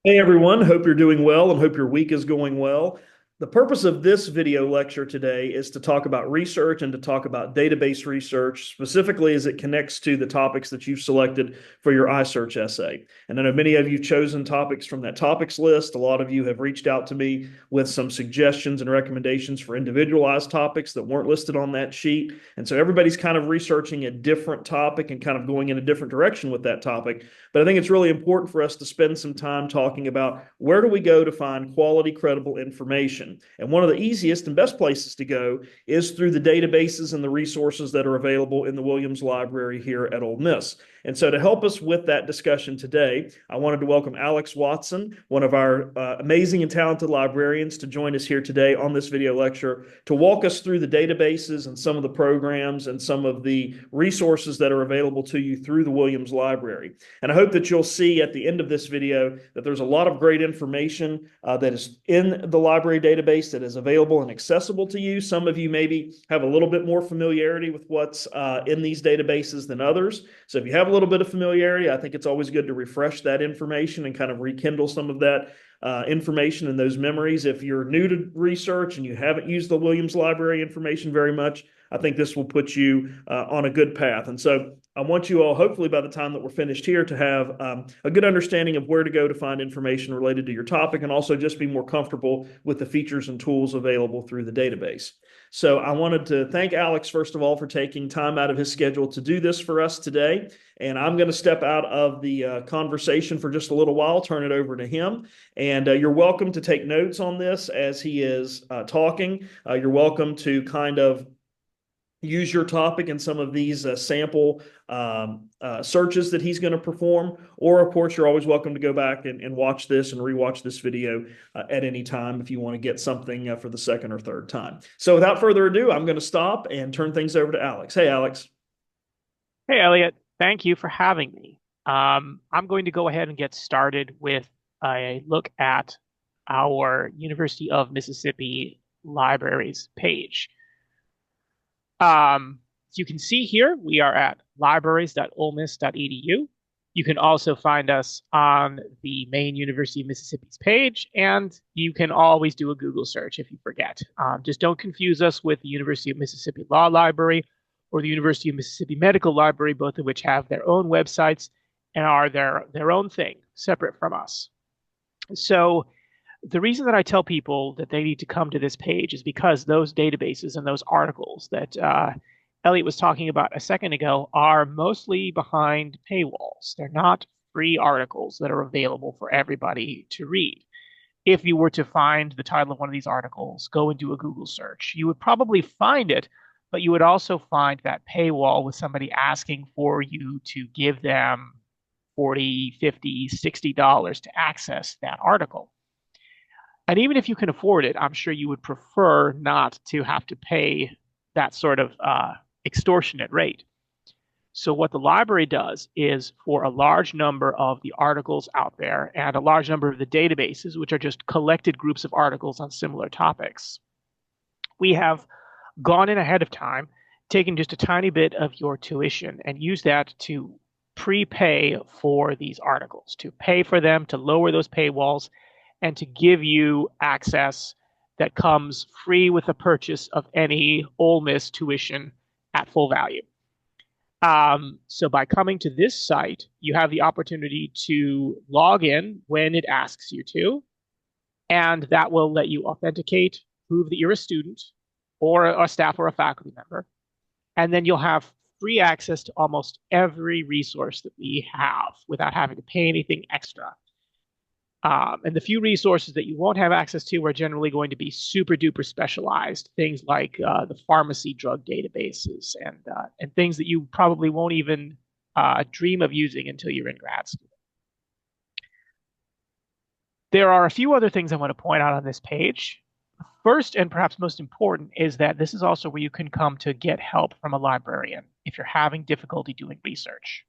Hey everyone, hope you're doing well and hope your week is going well. The purpose of this video lecture today is to talk about research and to talk about database research, specifically as it connects to the topics that you've selected for your iSearch essay. And I know many of you have chosen topics from that topics list. A lot of you have reached out to me with some suggestions and recommendations for individualized topics that weren't listed on that sheet. And so everybody's kind of researching a different topic and kind of going in a different direction with that topic. But I think it's really important for us to spend some time talking about where do we go to find quality, credible information. And one of the easiest and best places to go is through the databases and the resources that are available in the Williams Library here at Ole Miss. And so to help us with that discussion today, I wanted to welcome Alex Watson, one of our amazing and talented librarians, to join us here today on this video lecture to walk us through the databases and some of the programs and some of the resources that are available to you through the Williams Library. And I hope that you'll see at the end of this video that there's a lot of great information that is in the library database that is available and accessible to you. Some of you maybe have a little bit more familiarity with what's in these databases than others. So if you have a little bit of familiarity, I think it's always good to refresh that information and kind of rekindle some of that information and those memories. If you're new to research and you haven't used the Williams Library information very much, I think this will put you on a good path. And so I want you all, hopefully by the time that we're finished here, to have a good understanding of where to go to find information related to your topic, and also just be more comfortable with the features and tools available through the database. So I wanted to thank Alex, first of all, for taking time out of his schedule to do this for us today. And I'm going to step out of the conversation for just a little while, turn it over to him. And you're welcome to take notes on this as he is talking. You're welcome to kind of use your topic in some of these sample searches that he's going to perform. Or, of course, you're always welcome to go back and watch this and rewatch this video at any time if you want to get something for the second or third time. So without further ado, I'm going to stop and turn things over to Alex. Hey, Alex. Hey, Elliot, thank you for having me. I'm going to go ahead and get started with a look at our University of Mississippi Libraries page. As you can see here, we are at libraries.olemiss.edu. You can also find us on the main University of Mississippi's page, and you can always do a Google search if you forget. Just don't confuse us with the University of Mississippi Law Library or the University of Mississippi Medical Library, both of which have their own websites and are their own thing, separate from us. So the reason that I tell people that they need to come to this page is because those databases and those articles that Elliot was talking about a second ago are mostly behind paywalls. They're not free articles that are available for everybody to read. If you were to find the title of one of these articles, go and do a Google search, you would probably find it, but you would also find that paywall with somebody asking for you to give them 40, 50, $60 to access that article. And even if you can afford it, I'm sure you would prefer not to have to pay that sort of extortionate rate. So what the library does is, for a large number of the articles out there and a large number of the databases, which are just collected groups of articles on similar topics, we have gone in ahead of time, taken just a tiny bit of your tuition and used that to prepay for these articles, to pay for them, to lower those paywalls, and to give you access that comes free with the purchase of any Ole Miss tuition at full value. So by coming to this site, you have the opportunity to log in when it asks you to, and that will let you authenticate, prove that you're a student or a staff or a faculty member, and then you'll have free access to almost every resource that we have without having to pay anything extra. And the few resources that you won't have access to are generally going to be super duper specialized, things like the pharmacy drug databases and things that you probably won't even dream of using until you're in grad school. There are a few other things I want to point out on this page. First, and perhaps most important, is that this is also where you can come to get help from a librarian if you're having difficulty doing research.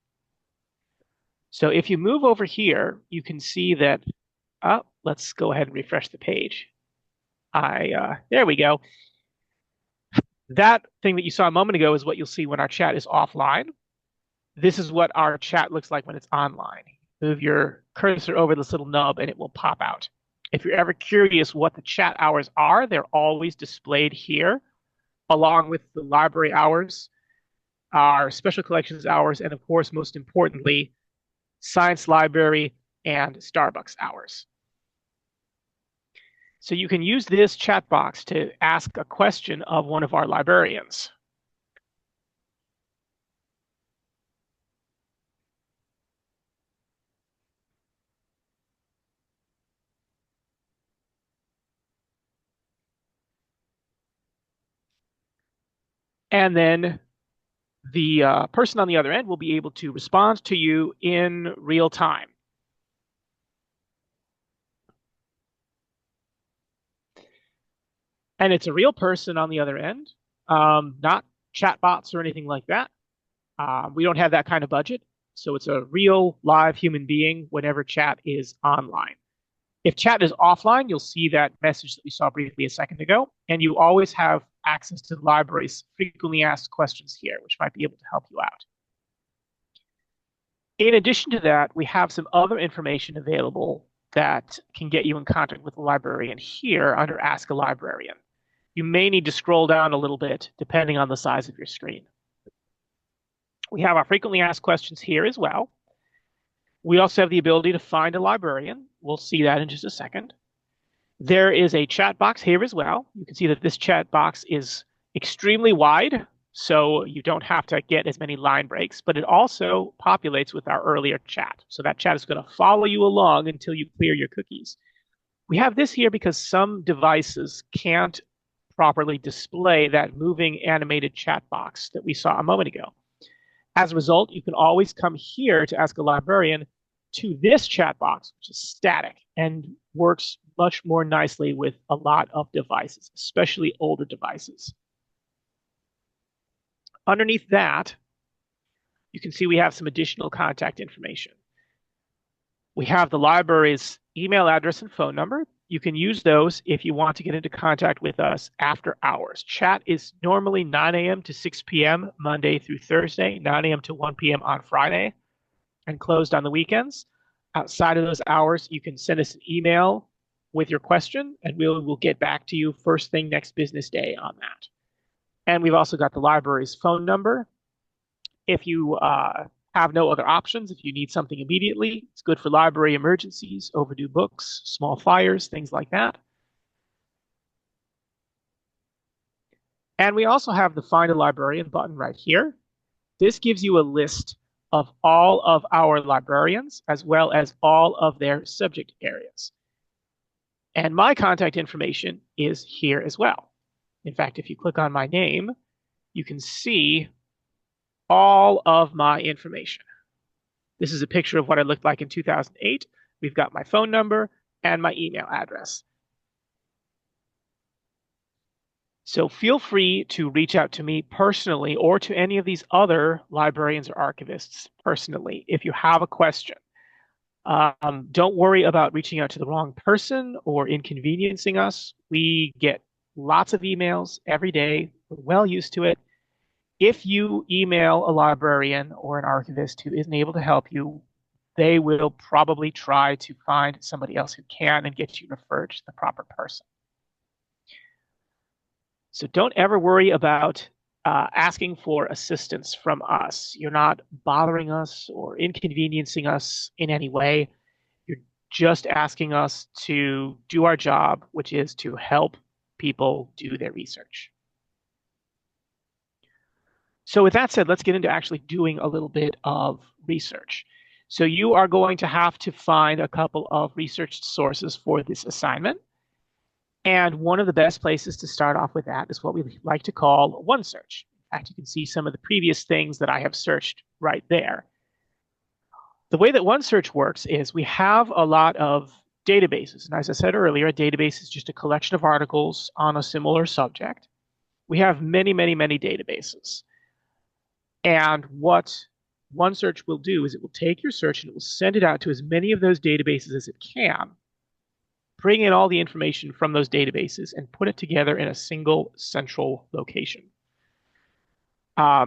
So if you move over here, you can see that, let's go ahead and refresh the page. There we go. That thing that you saw a moment ago is what you'll see when our chat is offline. This is what our chat looks like when it's online. move your cursor over this little nub and it will pop out. If you're ever curious what the chat hours are, they're always displayed here, along with the library hours, our special collections hours, and of course, most importantly, science library and Starbucks hours. So you can use this chat box to ask a question of one of our librarians. And then the person on the other end will be able to respond to you in real time. And it's a real person on the other end, not chatbots or anything like that. We don't have that kind of budget. So it's a real live human being whenever chat is online. If chat is offline, you'll see that message that we saw briefly a second ago, and you always have access to the library's frequently asked questions here, which might be able to help you out. In addition to that, we have some other information available that can get you in contact with the librarian here under Ask a Librarian. You may need to scroll down a little bit depending on the size of your screen. We have our frequently asked questions here as well. We also have the ability to find a librarian. We'll see that in just a second. There is a chat box here as well. You can see that this chat box is extremely wide, so you don't have to get as many line breaks, but it also populates with our earlier chat. So that chat is going to follow you along until you clear your cookies. We have this here because some devices can't properly display that moving animated chat box that we saw a moment ago. As a result, you can always come here to Ask a Librarian to this chat box, which is static and works much more nicely with a lot of devices, especially older devices. Underneath that, you can see we have some additional contact information. We have the library's email address and phone number. You can use those if you want to get into contact with us after hours. Chat is normally 9 a.m. to 6 p.m. Monday through Thursday, 9 a.m. to 1 p.m. on Friday, and closed on the weekends. Outside of those hours, you can send us an email with your question, and we'll get back to you first thing next business day on that. And we've also got the library's phone number. If you have no other options, if you need something immediately, it's good for library emergencies, overdue books, small fires, things like that. And we also have the Find a Librarian button right here. This gives you a list of all of our librarians, as well as all of their subject areas. And my contact information is here as well. In fact, if you click on my name, you can see all of my information. This is a picture of what I looked like in 2008. We've got my phone number and my email address. So feel free to reach out to me personally or to any of these other librarians or archivists personally if you have a question. Don't worry about reaching out to the wrong person or inconveniencing us. We get lots of emails every day. We're well used to it. If you email a librarian or an archivist who isn't able to help you, they will probably try to find somebody else who can and get you referred to the proper person. So don't ever worry about asking for assistance from us. You're not bothering us or inconveniencing us in any way. You're just asking us to do our job, which is to help people do their research. So with that said, let's get into actually doing a little bit of research. So you are going to have to find a couple of research sources for this assignment. And one of the best places to start off with that is what we like to call OneSearch. In fact, you can see some of the previous things that I have searched right there. The way that OneSearch works is we have a lot of databases. And as I said earlier, a database is just a collection of articles on a similar subject. We have many, many, many databases. And what OneSearch will do is it will take your search and it will send it out to as many of those databases as it can, bring in all the information from those databases and put it together in a single central location.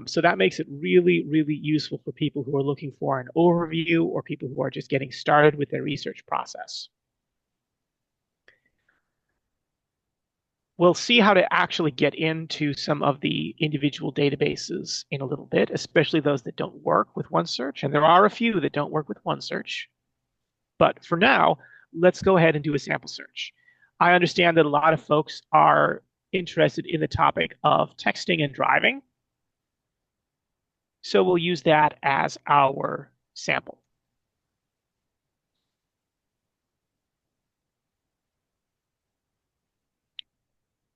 So that makes it really, really useful for people who are looking for an overview or people who are just getting started with their research process. We'll see how to actually get into some of the individual databases in a little bit, especially those that don't work with OneSearch. And there are a few that don't work with OneSearch. But for now, let's go ahead and do a sample search. I understand that a lot of folks are interested in the topic of texting and driving. So we'll use that as our sample.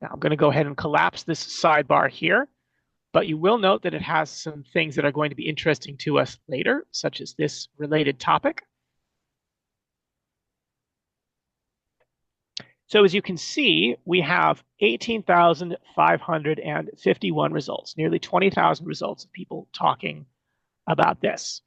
Now I'm going to go ahead and collapse this sidebar here, but you will note that it has some things that are going to be interesting to us later, such as this related topic. So as you can see, we have 18,551 results, nearly 20,000 results of people talking about this.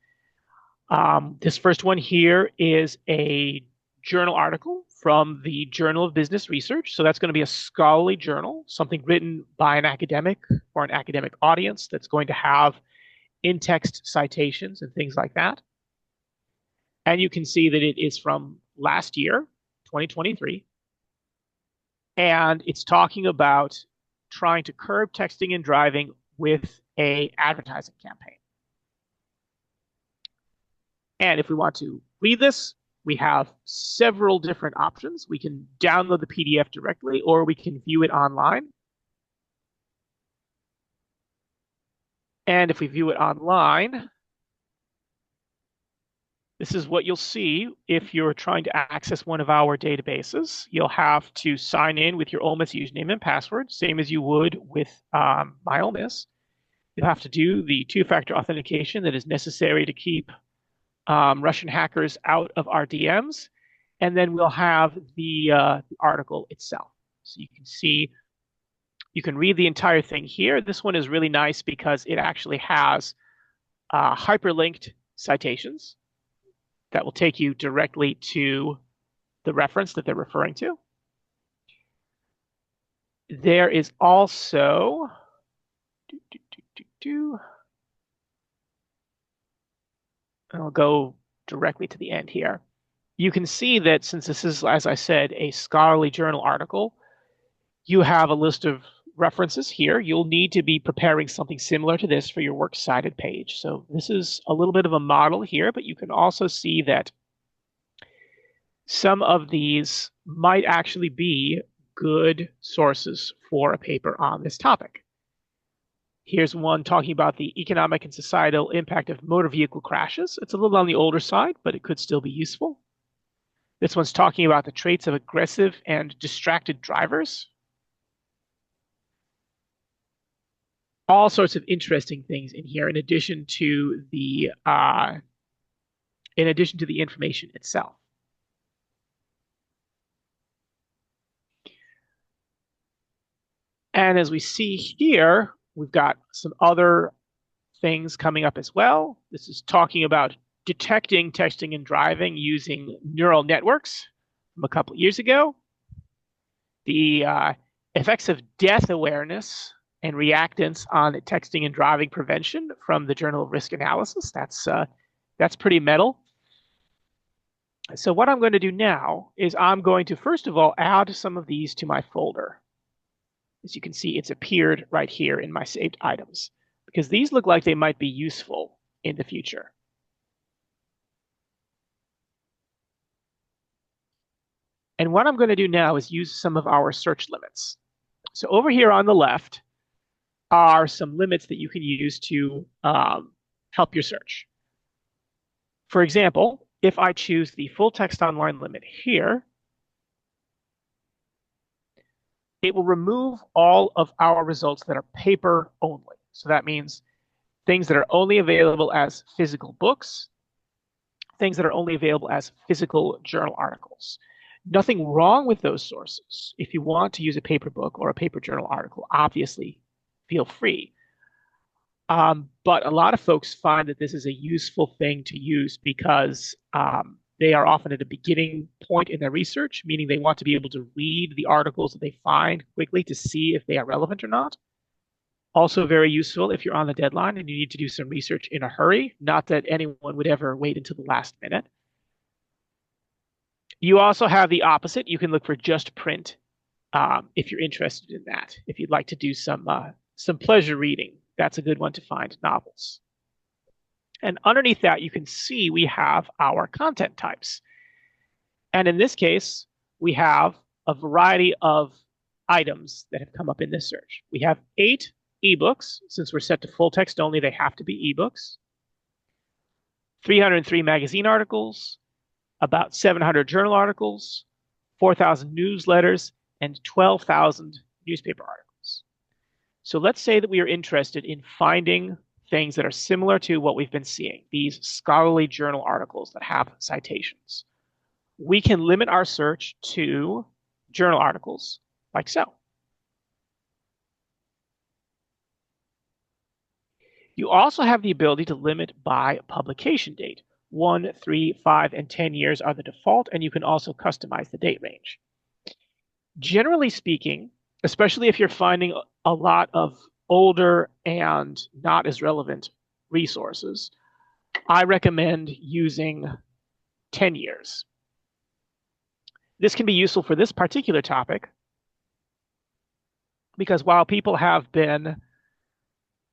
This first one here is a journal article from the Journal of Business Research. So that's going to be a scholarly journal, something written by an academic or an academic audience that's going to have in-text citations and things like that. And you can see that it is from last year, 2023. And it's talking about trying to curb texting and driving with an advertising campaign. And if we want to read this, we have several different options. We can download the PDF directly, or we can view it online. And if we view it online, this is what you'll see if you're trying to access one of our databases. You'll have to sign in with your Ole Miss username and password, same as you would with My Ole Miss. You'll have to do the two-factor authentication that is necessary to keep Russian hackers out of our DMs. And then we'll have the article itself. So you can see, you can read the entire thing here. This one is really nice because it actually has hyperlinked citations that will take you directly to the reference that they're referring to. There is also, I'll go directly to the end here. You can see that since this is, as I said, a scholarly journal article, you have a list of references here. You'll need to be preparing something similar to this for your works cited page. So this is a little bit of a model here, but you can also see that some of these might actually be good sources for a paper on this topic. Here's one talking about the economic and societal impact of motor vehicle crashes. It's a little on the older side, but it could still be useful. This one's talking about the traits of aggressive and distracted drivers. All sorts of interesting things in here in addition to the information itself. And as we see here, we've got some other things coming up as well. This is talking about detecting texting and driving using neural networks from a couple of years ago. The effects of death awareness and reactance on texting and driving prevention from the Journal of Risk Analysis. That's pretty metal. So what I'm going to do now is I'm going to, first of all, add some of these to my folder. As you can see, it's appeared right here in my saved items, because these look like they might be useful in the future. And what I'm going to do now is use some of our search limits. So over here on the left are some limits that you can use to help your search. For example, if I choose the full text online limit here, it will remove all of our results that are paper only. So that means things that are only available as physical books, things that are only available as physical journal articles. Nothing wrong with those sources. If you want to use a paper book or a paper journal article, obviously feel free. But a lot of folks find that this is a useful thing to use because they are often at a beginning point in their research, meaning they want to be able to read the articles that they find quickly to see if they are relevant or not. Also very useful if you're on the deadline and you need to do some research in a hurry. Not that anyone would ever wait until the last minute. You also have the opposite. You can look for just print if you're interested in that. If you'd like to do some pleasure reading, that's a good one to find, novels. And underneath that, you can see we have our content types. And in this case, we have a variety of items that have come up in this search. We have 8 ebooks. Since we're set to full text only, they have to be ebooks. 303 magazine articles, about 700 journal articles, 4,000 newsletters, and 12,000 newspaper articles. So let's say that we are interested in finding things that are similar to what we've been seeing, these scholarly journal articles that have citations. We can limit our search to journal articles like so. You also have the ability to limit by publication date. 1, 3, 5, and 10 years are the default, and you can also customize the date range. Generally speaking, especially if you're finding a lot of older and not as relevant resources, I recommend using 10 years. This can be useful for this particular topic because while people have been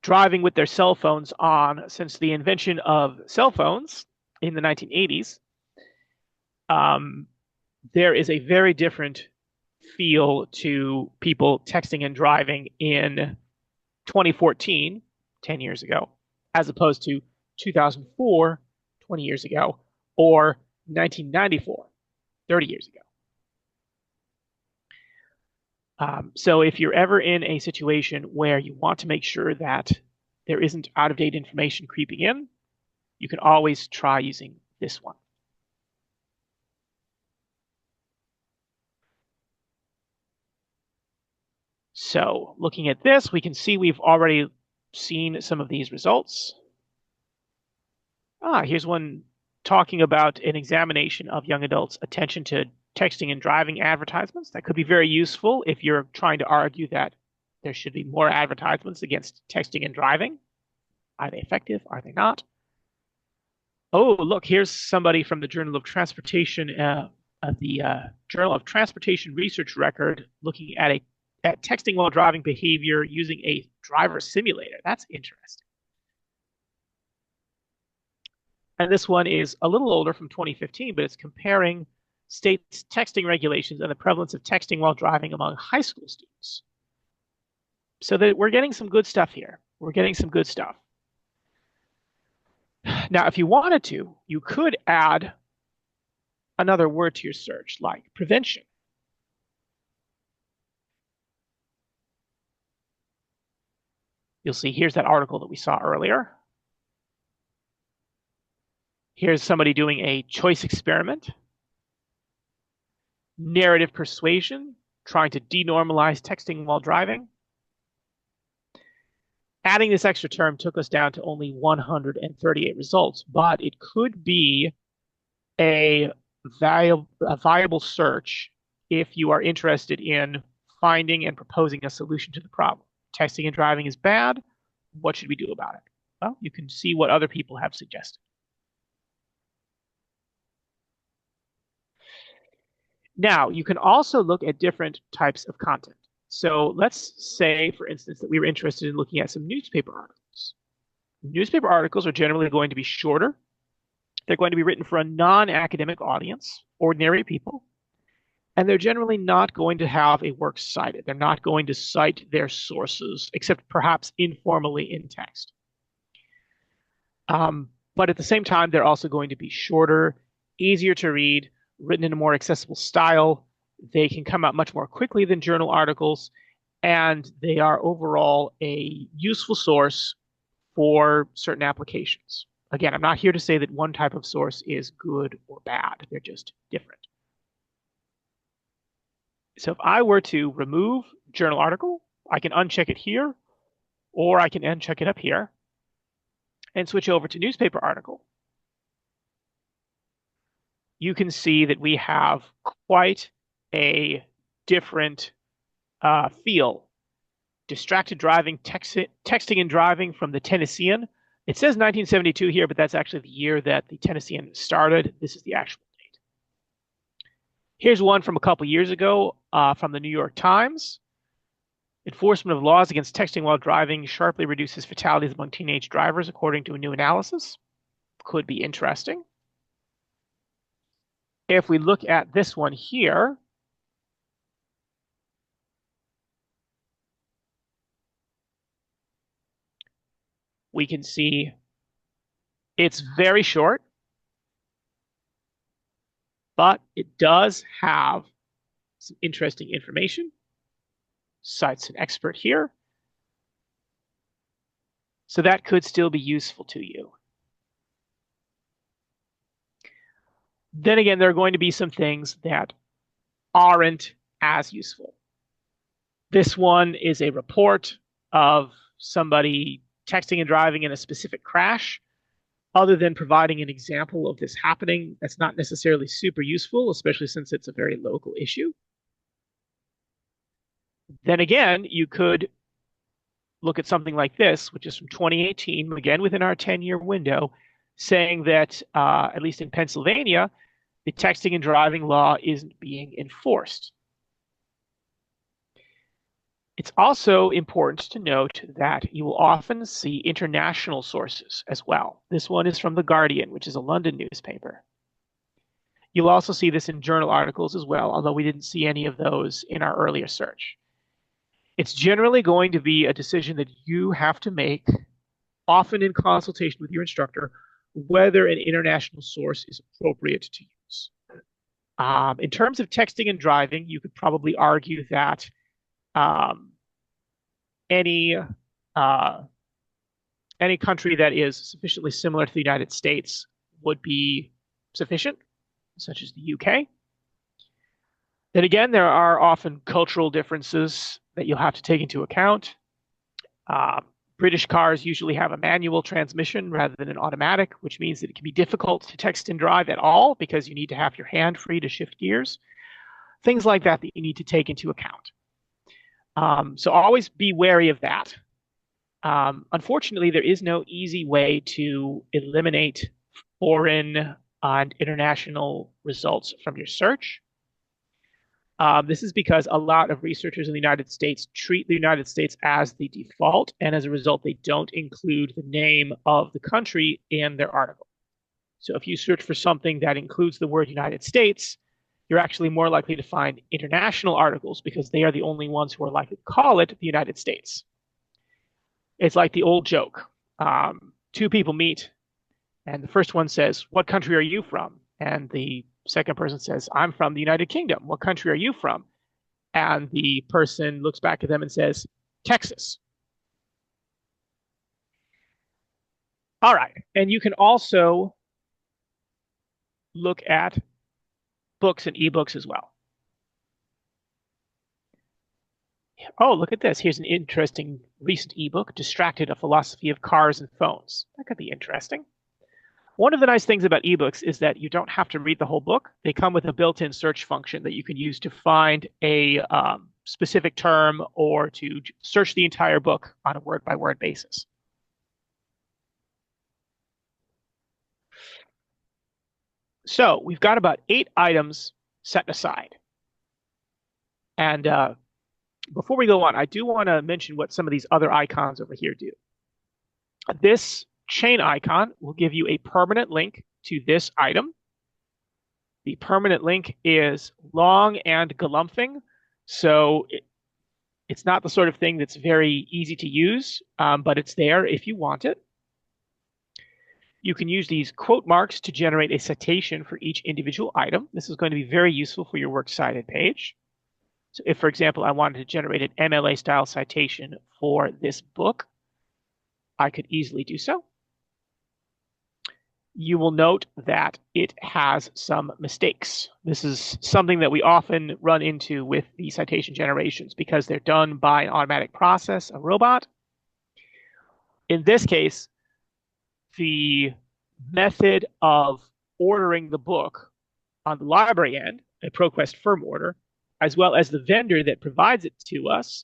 driving with their cell phones on since the invention of cell phones in the 1980s, there is a very different feel to people texting and driving in 2014, 10 years ago, as opposed to 2004, 20 years ago, or 1994, 30 years ago. So if you're ever in a situation where you want to make sure that there isn't out-of-date information creeping in, you can always try using this one. So looking at this, we can see we've already seen some of these results. Here's one talking about an examination of young adults' attention to texting and driving advertisements. That could be very useful if you're trying to argue that there should be more advertisements against texting and driving. Are they effective? Are they not? Oh, look, here's somebody from the Journal of Transportation, Journal of Transportation Research Record looking at texting while driving behavior using a driver simulator. That's interesting. And this one is a little older, from 2015, but it's comparing states' texting regulations and the prevalence of texting while driving among high school students. So that we're getting some good stuff here. We're getting some good stuff. Now, if you wanted to, you could add another word to your search, like prevention. You'll see here's that article that we saw earlier. Here's somebody doing a choice experiment. Narrative persuasion, trying to denormalize texting while driving. Adding this extra term took us down to only 138 results, but it could be a viable search if you are interested in finding and proposing a solution to the problem. Texting and driving is bad. What should we do about it? Well, you can see what other people have suggested. Now, you can also look at different types of content. So let's say, for instance, that we were interested in looking at some newspaper articles. Newspaper articles are generally going to be shorter. They're going to be written for a non-academic audience, ordinary people, and they're generally not going to have a works cited. They're not going to cite their sources, except perhaps informally in text. But at the same time, they're also going to be shorter, easier to read, written in a more accessible style. They can come out much more quickly than journal articles, and they are overall a useful source for certain applications. Again, I'm not here to say that one type of source is good or bad. They're just different. So if I were to remove journal article, I can uncheck it here, or I can uncheck it up here and switch over to newspaper article. You can see that we have quite a different feel distracted driving, texting and driving from the Tennessean. It says 1972 here, but that's actually the year that the Tennessean started. This is the actual date. Here's one from a couple years ago from the New York Times. Enforcement of laws against texting while driving sharply reduces fatalities among teenage drivers, according to a new analysis. Could be interesting. If we look at this one here, we can see it's very short, but it does have some interesting information. Cites an expert here. So that could still be useful to you. Then again, there are going to be some things that aren't as useful. This one is a report of somebody texting and driving in a specific crash. Other than providing an example of this happening, that's not necessarily super useful, especially since it's a very local issue. Then again, you could look at something like this, which is from 2018, again within our 10-year window, saying that, at least in Pennsylvania, the texting and driving law isn't being enforced. It's also important to note that you will often see international sources as well. This one is from The Guardian, which is a London newspaper. You'll also see this in journal articles as well, although we didn't see any of those in our earlier search. It's generally going to be a decision that you have to make, often in consultation with your instructor, whether an international source is appropriate to use. In terms of texting and driving, you could probably argue that any country that is sufficiently similar to the United States would be sufficient, such as the UK. Then again, there are often cultural differences that you'll have to take into account. British cars usually have a manual transmission rather than an automatic, which means that it can be difficult to text and drive at all because you need to have your hand free to shift gears. Things like that that you need to take into account. So always be wary of that. Unfortunately, there is no easy way to eliminate foreign and international results from your search. This is because a lot of researchers in the United States treat the United States as the default, and as a result, they don't include the name of the country in their article. So if you search for something that includes the word United States, you're actually more likely to find international articles because they are the only ones who are likely to call it the United States. It's like the old joke. Two people meet, and the first one says, "What country are you from?" And the second person says, "I'm from the United Kingdom. What country are you from?" And the person looks back at them and says, "Texas." All right. And you can also look at books and ebooks as well. Oh, look at this. Here's an interesting recent ebook, Distracted: A Philosophy of Cars and Phones. That could be interesting. One of the nice things about ebooks is that you don't have to read the whole book. They come with a built-in search function that you can use to find a specific term or to search the entire book on a word-by-word basis. So we've got about 8 items set aside. And before we go on, I do want to mention what some of these other icons over here do. This chain icon will give you a permanent link to this item. The permanent link is long and galumphing, so it's not the sort of thing that's very easy to use, but it's there if you want it. You can use these quote marks to generate a citation for each individual item. This is going to be very useful for your works cited page. So if, for example, I wanted to generate an MLA-style citation for this book, I could easily do so. You will note that it has some mistakes. This is something that we often run into with the citation generations because they're done by an automatic process, a robot. In this case, the method of ordering the book on the library end, a ProQuest firm order, as well as the vendor that provides it to us,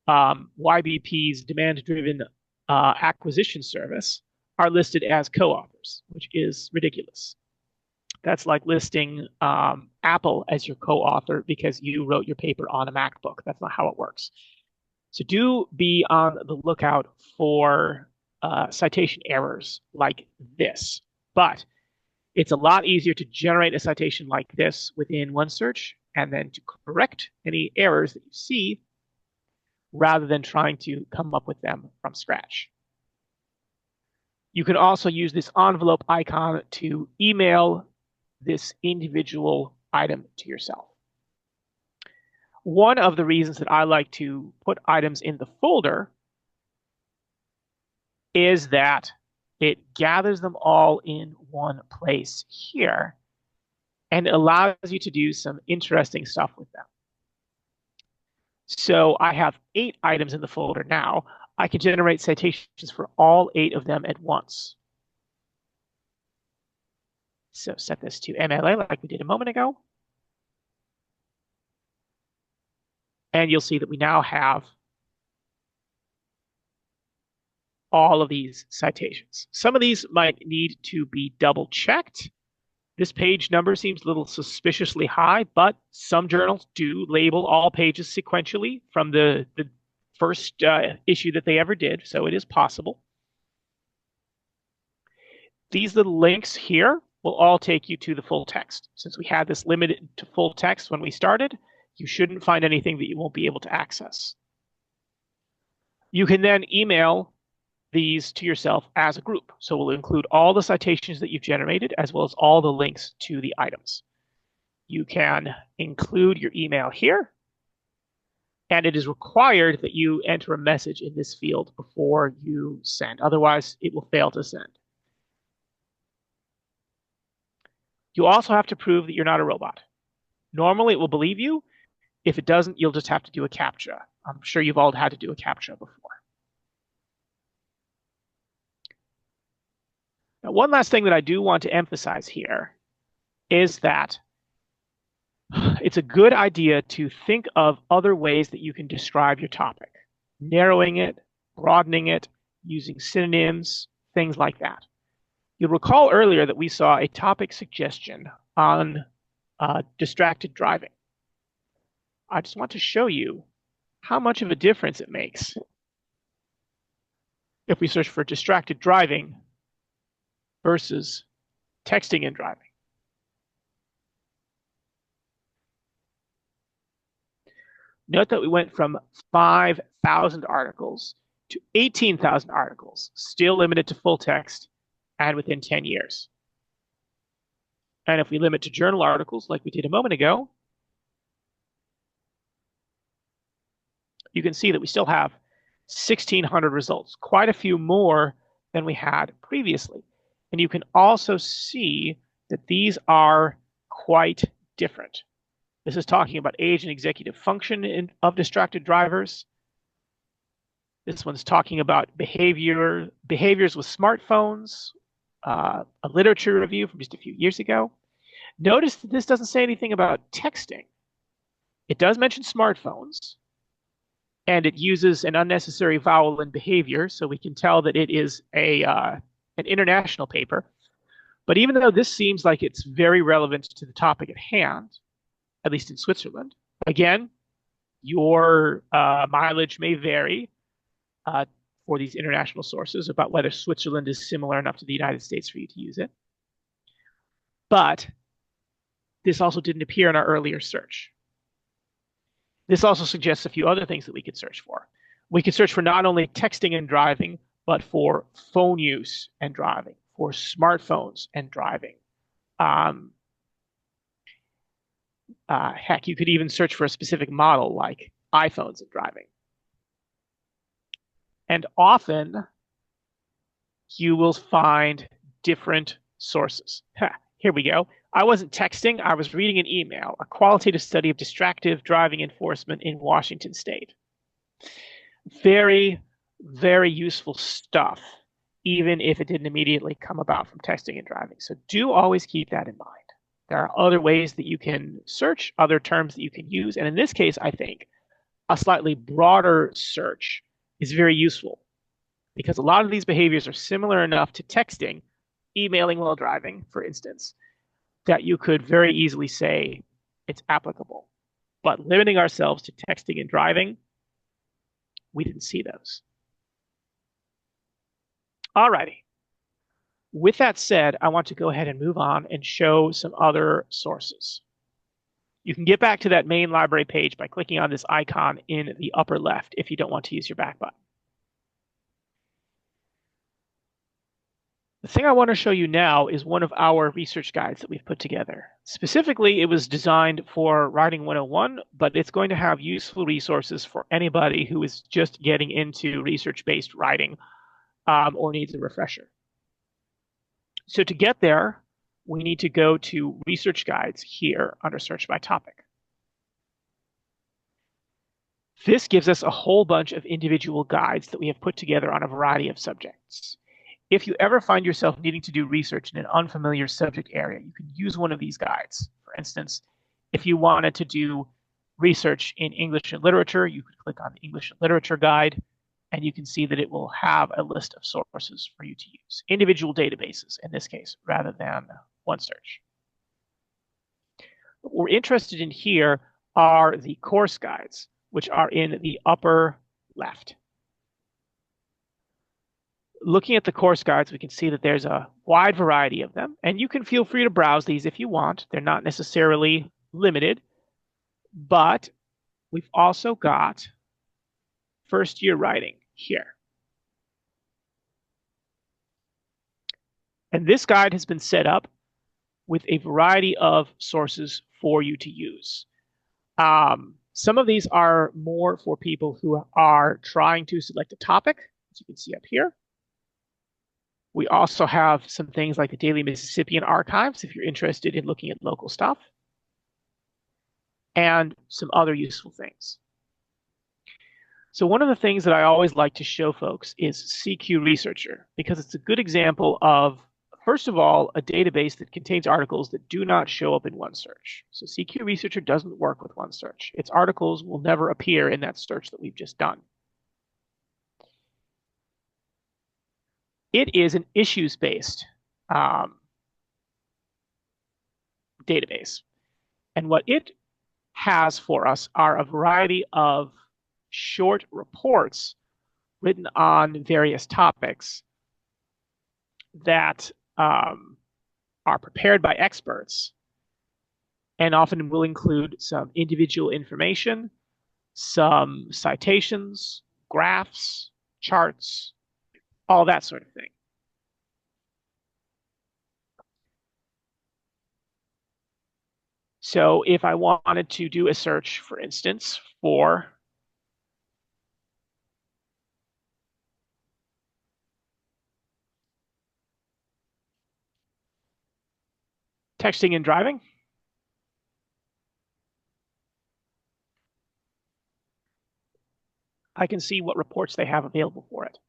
YBP's demand-driven acquisition service are listed as co-authors, which is ridiculous. That's like listing Apple as your co-author because you wrote your paper on a MacBook. That's not how it works. So do be on the lookout for citation errors like this. But it's a lot easier to generate a citation like this within OneSearch and then to correct any errors that you see rather than trying to come up with them from scratch. You can also use this envelope icon to email this individual item to yourself. One of the reasons that I like to put items in the folder is that it gathers them all in one place here and allows you to do some interesting stuff with them. So I have 8 items in the folder now. I can generate citations for all 8 of them at once. So set this to MLA like we did a moment ago. And you'll see that we now have all of these citations. Some of these might need to be double checked. This page number seems a little suspiciously high, but some journals do label all pages sequentially from the first issue that they ever did, so it is possible. These little links here will all take you to the full text. Since we had this limited to full text when we started, you shouldn't find anything that you won't be able to access. You can then email these to yourself as a group. So we'll include all the citations that you've generated as well as all the links to the items. You can include your email here, and it is required that you enter a message in this field before you send. Otherwise, it will fail to send. You also have to prove that you're not a robot. Normally, it will believe you. If it doesn't, you'll just have to do a CAPTCHA. I'm sure you've all had to do a CAPTCHA before. Now, one last thing that I do want to emphasize here is that it's a good idea to think of other ways that you can describe your topic, narrowing it, broadening it, using synonyms, things like that. You'll recall earlier that we saw a topic suggestion on distracted driving. I just want to show you how much of a difference it makes if we search for distracted driving versus texting and driving. Note that we went from 5,000 articles to 18,000 articles, still limited to full text and within 10 years. And if we limit to journal articles like we did a moment ago, you can see that we still have 1,600 results, quite a few more than we had previously. And you can also see that these are quite different. This is talking about age and executive function of distracted drivers. This one's talking about behaviors with smartphones, a literature review from just a few years ago. Notice that this doesn't say anything about texting. It does mention smartphones, and it uses an unnecessary vowel in behavior, so we can tell that it is an international paper. But even though this seems like it's very relevant to the topic at hand, at least in Switzerland, again, your mileage may vary for these international sources about whether Switzerland is similar enough to the United States for you to use it. But this also didn't appear in our earlier search. This also suggests a few other things that we could search for. We could search for not only texting and driving, but for phone use and driving, for smartphones and driving. Heck, you could even search for a specific model like iPhones and driving. And often you will find different sources. Here we go. I wasn't texting, I was reading an email, a qualitative study of distracted driving enforcement in Washington State. Very, very useful stuff, even if it didn't immediately come about from texting and driving. So do always keep that in mind. There are other ways that you can search, other terms that you can use. And in this case, I think a slightly broader search is very useful because a lot of these behaviors are similar enough to texting, emailing while driving, for instance, that you could very easily say it's applicable. But limiting ourselves to texting and driving, we didn't see those. Alrighty. With that said, I want to go ahead and move on and show some other sources. You can get back to that main library page by clicking on this icon in the upper left if you don't want to use your back button. The thing I want to show you now is one of our research guides that we've put together. Specifically, it was designed for Writing 101, but it's going to have useful resources for anybody who is just getting into research-based writing or needs a refresher. So to get there, we need to go to Research Guides here under Search by Topic. This gives us a whole bunch of individual guides that we have put together on a variety of subjects. If you ever find yourself needing to do research in an unfamiliar subject area, you can use one of these guides. For instance, if you wanted to do research in English and literature, you could click on the English and literature guide, and you can see that it will have a list of sources for you to use. Individual databases, in this case, rather than one search. What we're interested in here are the course guides, which are in the upper left. Looking at the course guides, we can see that there's a wide variety of them, and you can feel free to browse these if you want. They're not necessarily limited, but we've also got first year writing here. And this guide has been set up with a variety of sources for you to use. Some of these are more for people who are trying to select a topic, as you can see up here. We also have some things like the Daily Mississippian Archives, if you're interested in looking at local stuff, and some other useful things. So one of the things that I always like to show folks is CQ Researcher, because it's a good example of, first of all, a database that contains articles that do not show up in OneSearch. So CQ Researcher doesn't work with OneSearch. Its articles will never appear in that search that we've just done. It is an issues-based database. And what it has for us are a variety of short reports written on various topics that are prepared by experts and often will include some individual information, some citations, graphs, charts, all that sort of thing. So if I wanted to do a search, for instance, for texting and driving, I can see what reports they have available for it.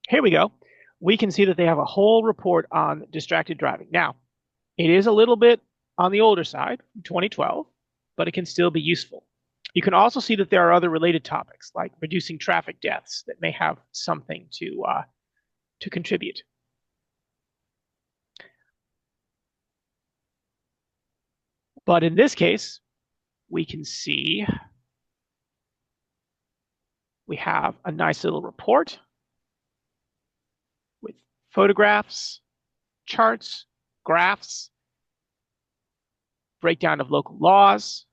Here we go. We can see that they have a whole report on distracted driving. Now, it is a little bit on the older side, 2012, but it can still be useful. You can also see that there are other related topics, like reducing traffic deaths, that may have something to contribute. But in this case, we can see we have a nice little report with photographs, charts, graphs, breakdown of local laws.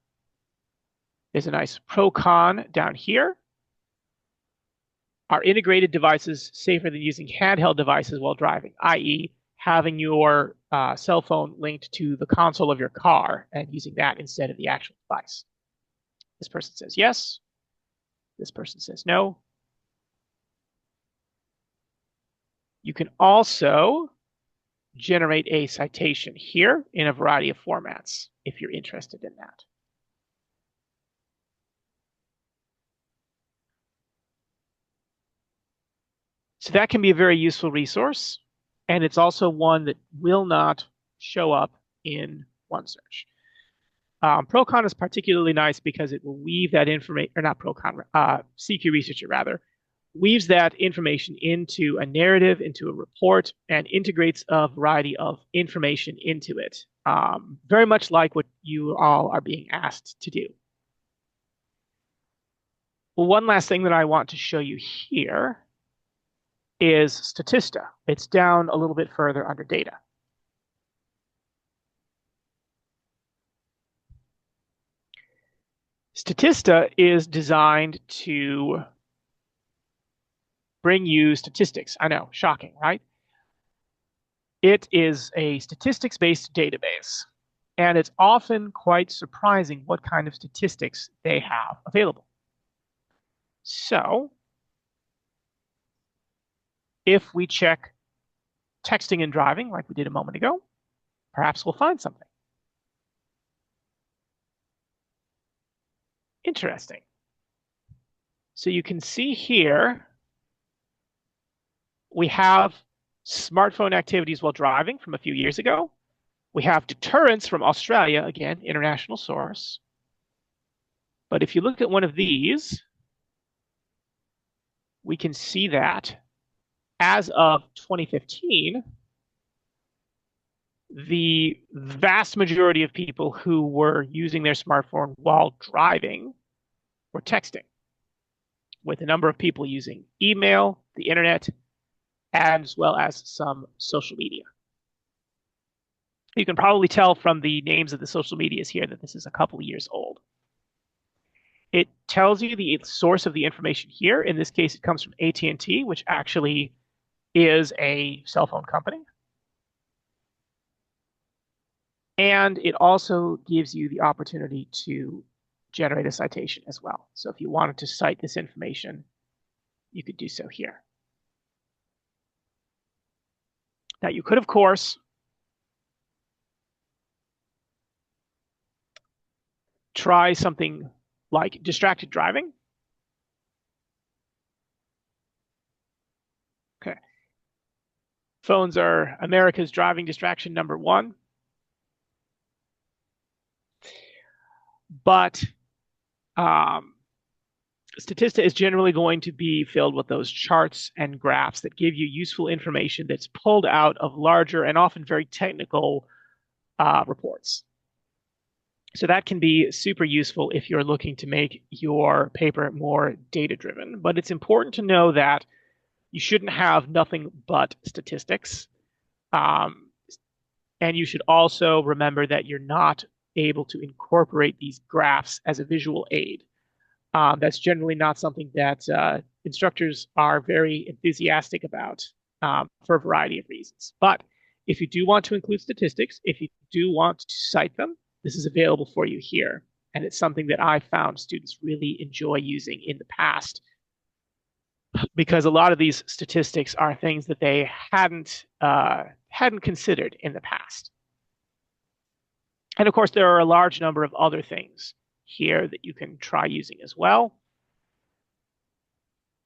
There's a nice pro-con down here. Are integrated devices safer than using handheld devices while driving, i.e. having your cell phone linked to the console of your car and using that instead of the actual device? This person says yes. This person says no. You can also generate a citation here in a variety of formats if you're interested in that. So that can be a very useful resource, and it's also one that will not show up in OneSearch. Procon is particularly nice because it will weave that information, or not Procon, CQ Researcher rather, weaves that information into a narrative, into a report, and integrates a variety of information into it. Very much like what you all are being asked to do. Well, one last thing that I want to show you here is Statista. It's down a little bit further under data. Statista is designed to bring you statistics. I know, shocking, right? It is a statistics-based database, and it's often quite surprising what kind of statistics they have available. So, if we check texting and driving like we did a moment ago, perhaps we'll find something interesting. So you can see here, we have smartphone activities while driving from a few years ago. We have deterrence from Australia, again, international source. But if you look at one of these, we can see that as of 2015, the vast majority of people who were using their smartphone while driving were texting, with a number of people using email, the internet, as well as some social media. You can probably tell from the names of the social medias here that this is a couple of years old. It tells you the source of the information here. In this case, it comes from AT&T, which actually is a cell phone company. And it also gives you the opportunity to generate a citation as well. So if you wanted to cite this information, you could do so here. Now you could, of course, try something like distracted driving. Okay. Phones are America's driving distraction #1. But Statista is generally going to be filled with those charts and graphs that give you useful information that's pulled out of larger and often very technical reports. So that can be super useful if you're looking to make your paper more data-driven. But it's important to know that you shouldn't have nothing but statistics. And you should also remember that you're not able to incorporate these graphs as a visual aid. That's generally not something that instructors are very enthusiastic about for a variety of reasons. But if you do want to include statistics, if you do want to cite them, this is available for you here. And it's something that I found students really enjoy using in the past, because a lot of these statistics are things that they hadn't considered in the past. And of course, there are a large number of other things here that you can try using as well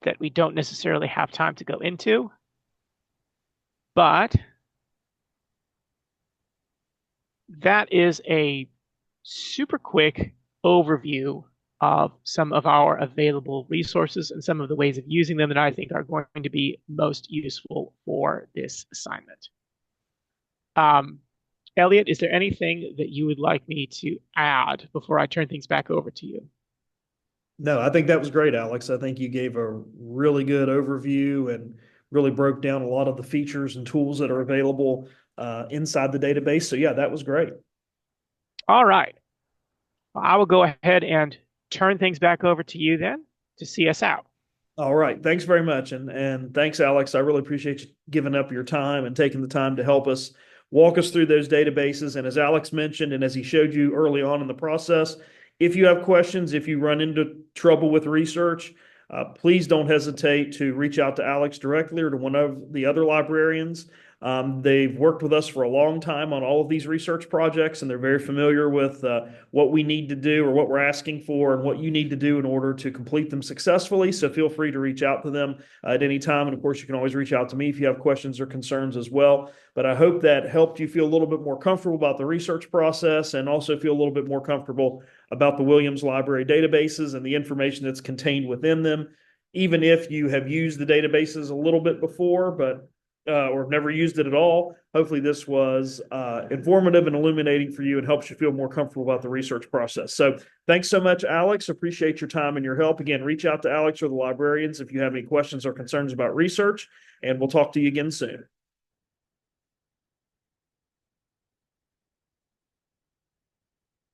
that we don't necessarily have time to go into. But that is a super quick overview of some of our available resources and some of the ways of using them that I think are going to be most useful for this assignment. Elliot, is there anything that you would like me to add before I turn things back over to you? No, I think that was great, Alex. I think you gave a really good overview and really broke down a lot of the features and tools that are available inside the database. So yeah, that was great. All right. Well, I will go ahead and turn things back over to you then to see us out. All right. Thanks very much. And thanks, Alex. I really appreciate you giving up your time and taking the time to help us walk us through those databases. And as Alex mentioned, and as he showed you early on in the process, if you have questions, if you run into trouble with research, please don't hesitate to reach out to Alex directly or to one of the other librarians. They've worked with us for a long time on all of these research projects, and they're very familiar with what we need to do or what we're asking for and what you need to do in order to complete them successfully. So feel free to reach out to them at any time. And of course, you can always reach out to me if you have questions or concerns as well. But I hope that helped you feel a little bit more comfortable about the research process and also feel a little bit more comfortable about the Williams Library databases and the information that's contained within them, even if you have used the databases a little bit before, but or never used it at all. Hopefully this was informative and illuminating for you and helps you feel more comfortable about the research process. So thanks so much, Alex. Appreciate your time and your help. Again, reach out to Alex or the librarians if you have any questions or concerns about research, and we'll talk to you again soon.